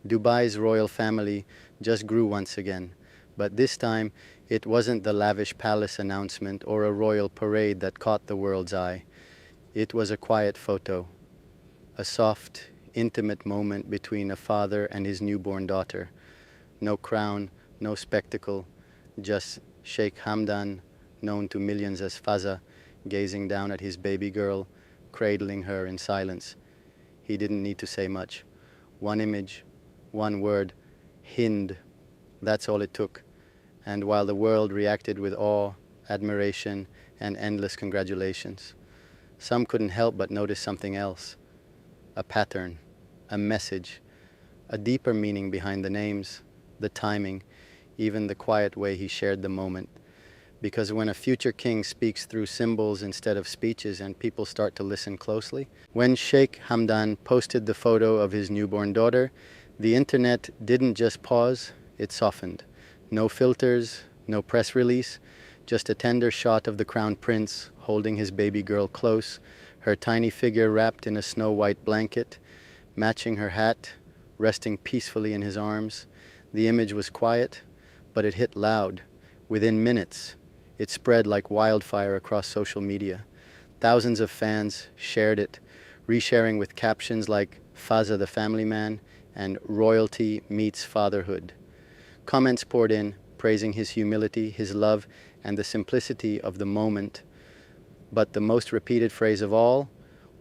Dubai's royal family just grew once again, but this time it wasn't the lavish palace announcement or a royal parade that caught the world's eye. It was a quiet photo, a soft, intimate moment between a father and his newborn daughter. No crown, no spectacle, just Sheikh Hamdan, known to millions as Fazza, gazing down at his baby girl, cradling her in silence. He didn't need to say much. One image, one word, Hind. That's all it took. And while the world reacted with awe, admiration, and endless congratulations, some couldn't help but notice something else. A pattern, a message, a deeper meaning behind the names, the timing, even the quiet way he shared the moment. Because when a future king speaks through symbols instead of speeches and people start to listen closely, when Sheikh Hamdan posted the photo of his newborn daughter, the internet didn't just pause, it softened. No filters, no press release, just a tender shot of the crown prince holding his baby girl close, her tiny figure wrapped in a snow-white blanket, matching her hat, resting peacefully in his arms. The image was quiet, but it hit loud. Within minutes, it spread like wildfire across social media. Thousands of fans shared it, resharing with captions like Fazza the family man and royalty meets fatherhood. Comments poured in, praising his humility, his love, and the simplicity of the moment. But the most repeated phrase of all,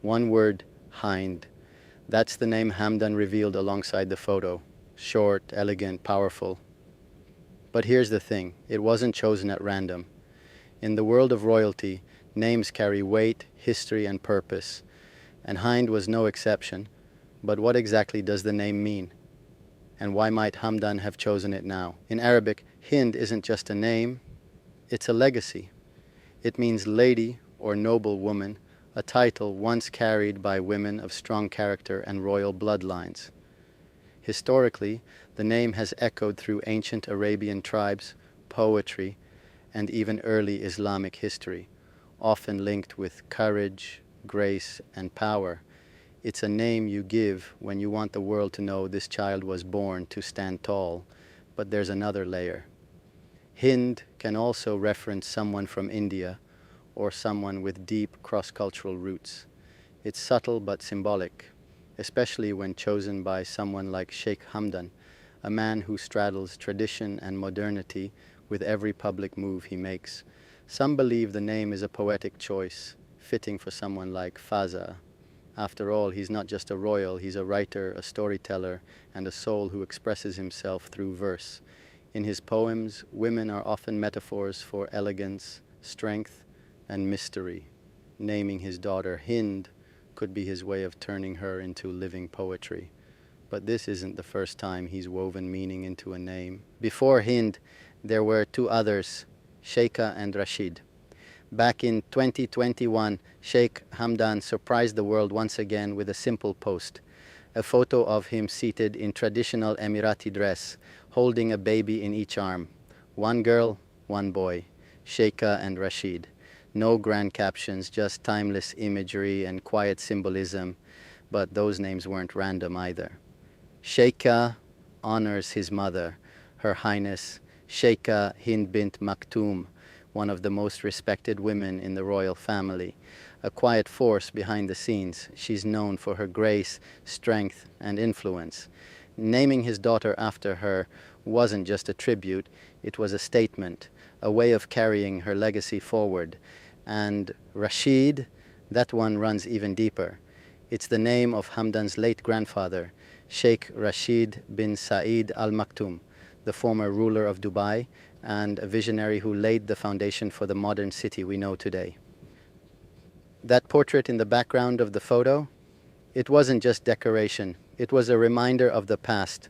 one word, Hind. That's the name Hamdan revealed alongside the photo. Short, elegant, powerful. But here's the thing, it wasn't chosen at random. In the world of royalty, names carry weight, history, and purpose. And Hind was no exception. But what exactly does the name mean? And why might Hamdan have chosen it now? In Arabic, Hind isn't just a name, it's a legacy. It means lady or noble woman, a title once carried by women of strong character and royal bloodlines. Historically, the name has echoed through ancient Arabian tribes, poetry, and even early Islamic history, often linked with courage, grace, and power. It's a name you give when you want the world to know this child was born to stand tall. But there's another layer. Hind can also reference someone from India or someone with deep cross-cultural roots. It's subtle but symbolic, especially when chosen by someone like Sheikh Hamdan, a man who straddles tradition and modernity with every public move he makes. Some believe the name is a poetic choice, fitting for someone like Fazza. After all, he's not just a royal, he's a writer, a storyteller, and a soul who expresses himself through verse. In his poems, women are often metaphors for elegance, strength, and mystery. Naming his daughter Hind could be his way of turning her into living poetry. But this isn't the first time he's woven meaning into a name. Before Hind, there were two others, Sheikha and Rashid. Back in 2021, Sheikh Hamdan surprised the world once again with a simple post, a photo of him seated in traditional Emirati dress, holding a baby in each arm. One girl, one boy, Sheikha and Rashid. No grand captions, just timeless imagery and quiet symbolism, but those names weren't random either. Sheikha honors his mother, Her Highness Sheikha Hind bint Maktoum, one of the most respected women in the royal family. A quiet force behind the scenes, she's known for her grace, strength, and influence. Naming his daughter after her wasn't just a tribute, it was a statement, a way of carrying her legacy forward. And Rashid, that one runs even deeper. It's the name of Hamdan's late grandfather, Sheikh Rashid bin Saeed Al Maktoum, the former ruler of Dubai and a visionary who laid the foundation for the modern city we know today. That portrait in the background of the photo, it wasn't just decoration, it was a reminder of the past,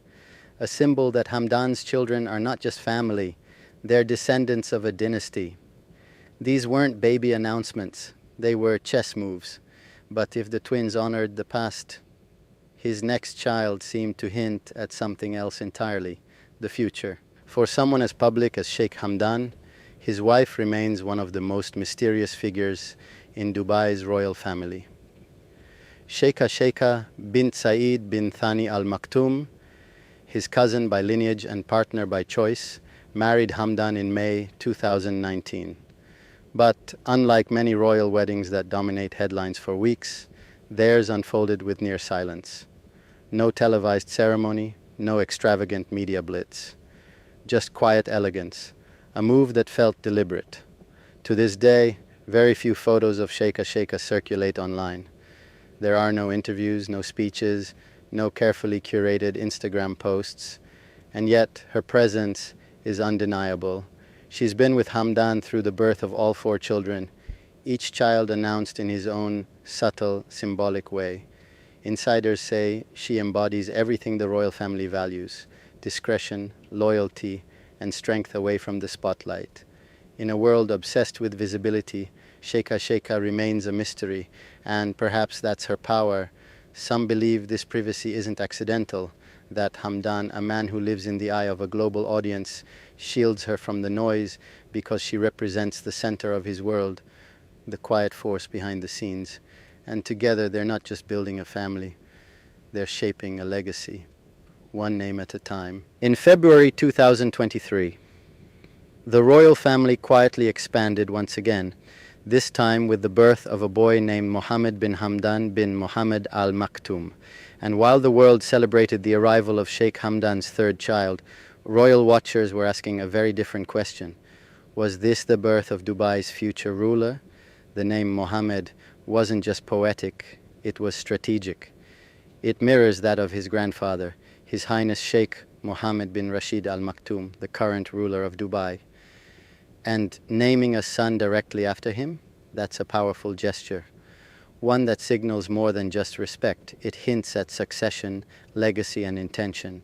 a symbol that Hamdan's children are not just family, they're descendants of a dynasty. These weren't baby announcements, they were chess moves. But if the twins honored the past, his next child seemed to hint at something else entirely, the future. For someone as public as Sheikh Hamdan, his wife remains one of the most mysterious figures in Dubai's royal family. Sheikha bint Saeed bin Thani Al Maktoum his cousin by lineage and partner by choice, married Hamdan in May 2019. But unlike many royal weddings that dominate headlines for weeks, theirs unfolded with near silence. No televised ceremony, no extravagant media blitz. Just quiet elegance, a move that felt deliberate. To this day, very few photos of Sheikha circulate online. There are no interviews, no speeches, no carefully curated Instagram posts, and yet her presence is undeniable. She's been with Hamdan through the birth of all 4 children, each child announced in his own subtle, symbolic way. Insiders say she embodies everything the royal family values: discretion, loyalty, and strength away from the spotlight. In a world obsessed with visibility, Sheikha remains a mystery, and perhaps that's her power. Some believe this privacy isn't accidental, that Hamdan, a man who lives in the eye of a global audience, shields her from the noise because she represents the center of his world, the quiet force behind the scenes. And together they're not just building a family, they're shaping a legacy, one name at a time. In February 2023, the royal family quietly expanded once again, this time with the birth of a boy named Mohammed bin Hamdan bin Mohammed Al Maktoum. And while the world celebrated the arrival of Sheikh Hamdan's 3rd child, royal watchers were asking a very different question. Was this the birth of Dubai's future ruler? The name Mohammed wasn't just poetic, it was strategic. It mirrors that of his grandfather, His Highness Sheikh Mohammed bin Rashid Al Maktoum, the current ruler of Dubai. And naming a son directly after him, that's a powerful gesture. One that signals more than just respect. It hints at succession, legacy, and intention.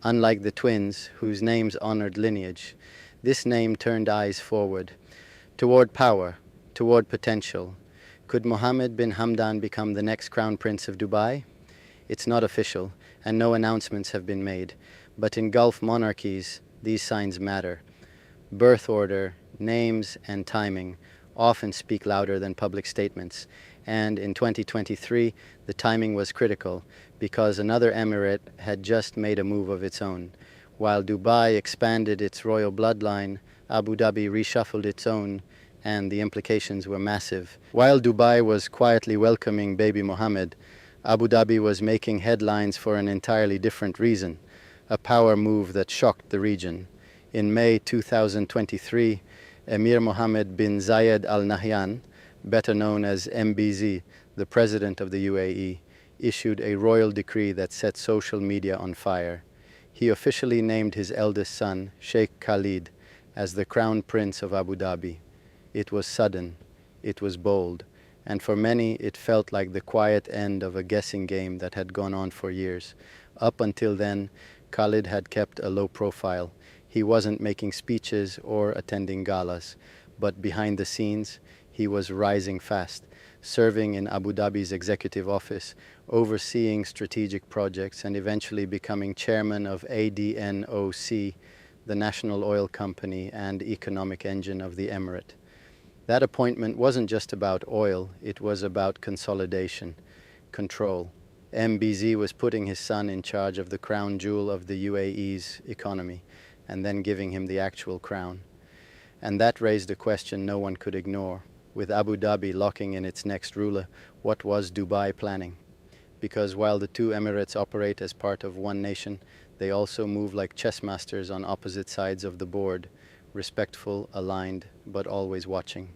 Unlike the twins, whose names honored lineage, this name turned eyes forward, toward power, toward potential. Could Mohammed bin Hamdan become the next crown prince of Dubai? It's not official, and no announcements have been made. But in Gulf monarchies, these signs matter. Birth order, names, and timing often speak louder than public statements. And in 2023, the timing was critical because another emirate had just made a move of its own. While Dubai expanded its royal bloodline, Abu Dhabi reshuffled its own, and the implications were massive. While Dubai was quietly welcoming baby Mohammed, Abu Dhabi was making headlines for an entirely different reason, a power move that shocked the region. In May 2023, Emir Mohammed bin Zayed Al Nahyan, better known as MBZ, the president of the UAE, issued a royal decree that set social media on fire. He officially named his eldest son, Sheikh Khalid, as the crown prince of Abu Dhabi. It was sudden, it was bold, and for many it felt like the quiet end of a guessing game that had gone on for years. Up until then, Khalid had kept a low profile. He wasn't making speeches or attending galas, but behind the scenes, he was rising fast, serving in Abu Dhabi's executive office, overseeing strategic projects, and eventually becoming chairman of ADNOC, the national oil company and economic engine of the emirate. That appointment wasn't just about oil, it was about consolidation, control. MBZ was putting his son in charge of the crown jewel of the UAE's economy, and then giving him the actual crown. And that raised a question no one could ignore. With Abu Dhabi locking in its next ruler, what was Dubai planning? Because while the 2 emirates operate as part of one nation, they also move like chess masters on opposite sides of the board, respectful, aligned, but always watching.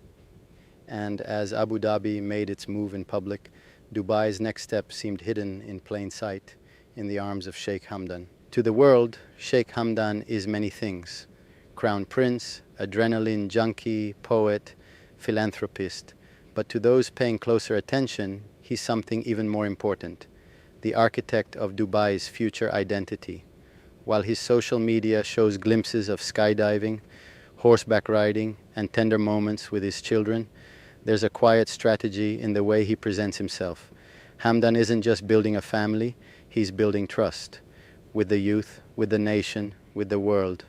And as Abu Dhabi made its move in public, Dubai's next step seemed hidden in plain sight, in the arms of Sheikh Hamdan. To the world, Sheikh Hamdan is many things: crown prince, adrenaline junkie, poet, philanthropist. But to those paying closer attention, he's something even more important: the architect of Dubai's future identity. While his social media shows glimpses of skydiving, horseback riding, and tender moments with his children, there's a quiet strategy in the way he presents himself. Hamdan isn't just building a family, he's building trust. With the youth, with the nation, with the world.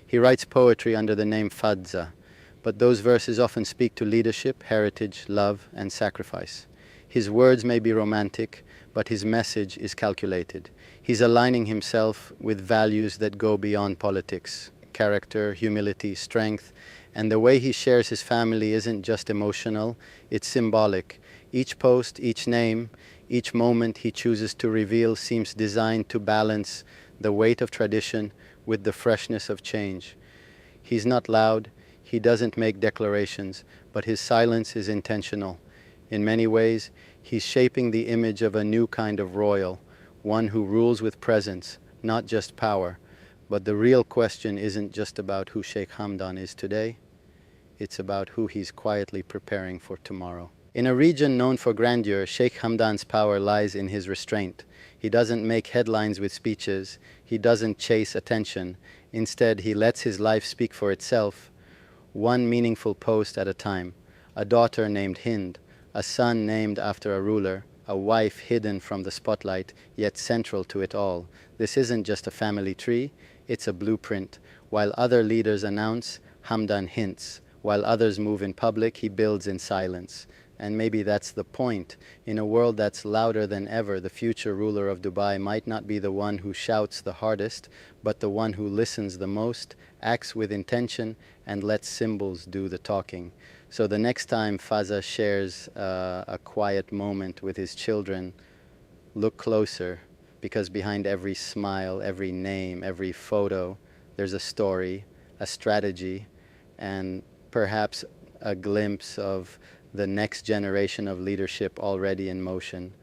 He writes poetry under the name Fazza, but those verses often speak to leadership, heritage, love, and sacrifice. His words may be romantic, but his message is calculated. He's aligning himself with values that go beyond politics: character, humility, strength. And the way he shares his family isn't just emotional, it's symbolic. Each post, each name, each moment he chooses to reveal seems designed to balance the weight of tradition with the freshness of change. He's not loud, he doesn't make declarations, but his silence is intentional. In many ways, he's shaping the image of a new kind of royal, one who rules with presence, not just power. But the real question isn't just about who Sheikh Hamdan is today, it's about who he's quietly preparing for tomorrow. In a region known for grandeur, Sheikh Hamdan's power lies in his restraint. He doesn't make headlines with speeches, he doesn't chase attention. Instead, he lets his life speak for itself, one meaningful post at a time. A daughter named Hind, a son named after a ruler, a wife hidden from the spotlight, yet central to it all. This isn't just a family tree, it's a blueprint. While other leaders announce, Hamdan hints. While others move in public, he builds in silence. And maybe that's the point. In a world that's louder than ever, the future ruler of Dubai might not be the one who shouts the hardest, but the one who listens the most, acts with intention, and lets symbols do the talking. So the next time Fazza shares a quiet moment with his children, look closer, because behind every smile, every name, every photo, there's a story, a strategy, and perhaps a glimpse of the next generation of leadership already in motion.